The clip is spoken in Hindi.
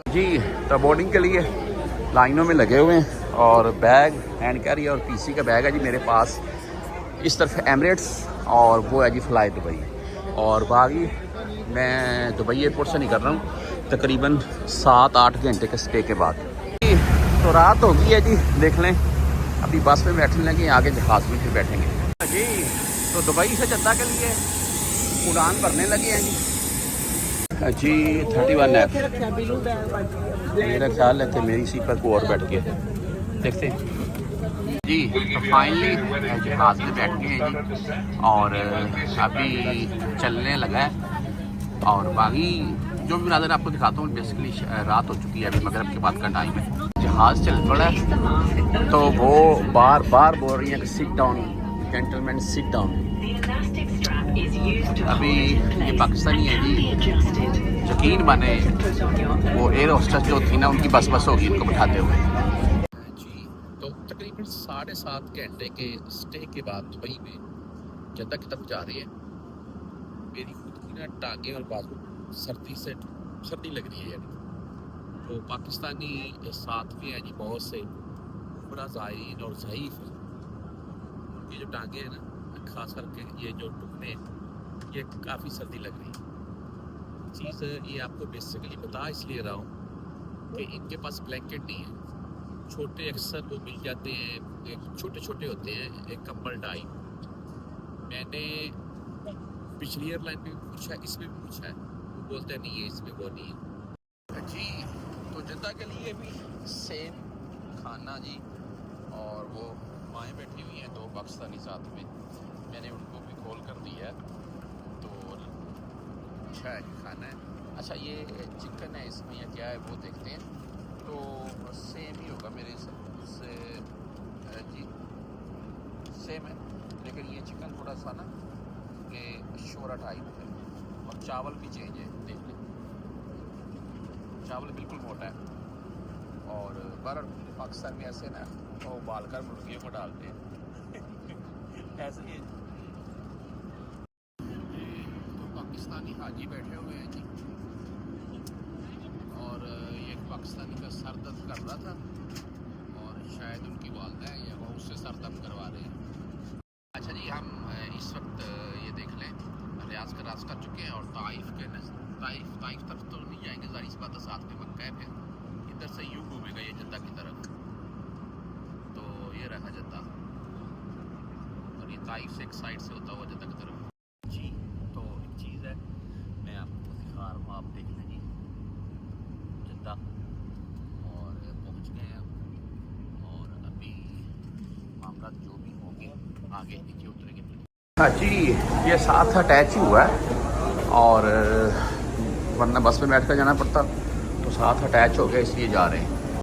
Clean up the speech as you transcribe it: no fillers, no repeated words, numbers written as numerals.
जी तो बोर्डिंग के लिए लाइनों में लगे हुए हैं और बैग हैंड कैरी और पीसी का बैग है जी मेरे पास। इस तरफ एमिरेट्स और वो है जी फ्लाई दुबई। और बाकी मैं दुबई एयरपोर्ट से निकल रहा हूँ तकरीबन 7-8 घंटे के स्टे के बाद। तो रात हो गई है जी, देख लें अभी बस में बैठने लगे, आगे जहाज़ में फिर बैठेंगे जी। तो दुबई से जद्दा के लिए उड़ान भरने लगे हैं जी 31 है। मेरा ख्याल है कि मेरी सीट पर कोई और बैठ गया, देखते हैं जी। तो फाइनली जहाज़ में बैठ गए हैं जी और अभी चलने लगा है। और बाकी जो भी नाज़र आपको दिखाता हूँ, बेसिकली रात हो चुकी है, अभी मगरिब के बाद का टाइम है। जहाज़ चल पड़ा है तो वो बार बार बोल रही है कि sit down gentleman sit down. अभी ये पाकिस्तानी है जी, यकीन माने वो एयर होस्टेस जो थी ना उनकी बस होगी इनको बैठाते हुए जी। तो तकरीबन 7.5 घंटे के स्टे के बाद दुबई में जद्दा की तरफ जा रही है। मेरी खुद की ना टांगे और बाजू सर्दी लग रही है यानी। तो पाकिस्तानी साथ में है जी बहुत से बड़ा ज़ायरीन और ज़ईफ़ है। ये जो टांगे हैं ना, खास करके ये जो टुकड़े ये काफ़ी सर्दी लग रही है। चीज़ ये आपको बेसिकली बता इसलिए रहा हूँ कि इनके पास ब्लैंकेट नहीं है। छोटे अक्सर वो मिल जाते हैं, छोटे छोटे होते हैं, एक कंबल टाइप। मैंने पिछली एयरलाइन में भी पूछा, इसमें भी पूछा है, वो बोलते हैं नहीं है इसमें, वो नहीं है जी। तो जद्दा के लिए भी सेम खाना जी। और वो माएँ बैठी हुई हैं 2 पाकिस्तानी साथ में, मैंने उनको भी कॉल कर दिया है। तो अच्छा है खाना है। अच्छा ये चिकन है इसमें या क्या है वो देखते हैं। तो सेम ही होगा मेरे से जी, सेम है, लेकिन ये चिकन थोड़ा सा ना ये शोरा टाइप है। और चावल भी चेंज है, देख लें चावल बिल्कुल मोटा है। और बाहर पाकिस्तान में ऐसे ना वो उबाल कर मुर्गियों को डालते हैं ऐसे ही। तो पाकिस्तानी हाजी बैठे हुए हैं जी और ये पाकिस्तानी का सर दर्द कर रहा था और शायद उनकी वालदा है या वो उससे सर दर्द करवा रहे हैं। अच्छा जी, हम इस वक्त ये देख लें रियाज का रास्ता कर चुके हैं और ताइफ तरफ तो नहीं जाएंगे, ज़ाहिर सी बात है साथ में मक्का है, फिर इधर से यूँ घूमेगा ये जद्दा की तरफ। तो ये रहा जद्दा और ये ताइफ से एक साइड से होता हुआ जद्दा की तरफ जी। तो एक चीज़ है मैं आपको दिखा रहा हूँ, आप देख लें जी जद्दा और पहुँच गए हैं और अभी मामला जो भी होंगे आगे नीचे उतरेंगे। हाँ जी, ये साथ अटैच ही हुआ है और वरना बस में बैठ कर जाना पड़ता, तो साथ अटैच हो गया इसलिए जा रहे हैं।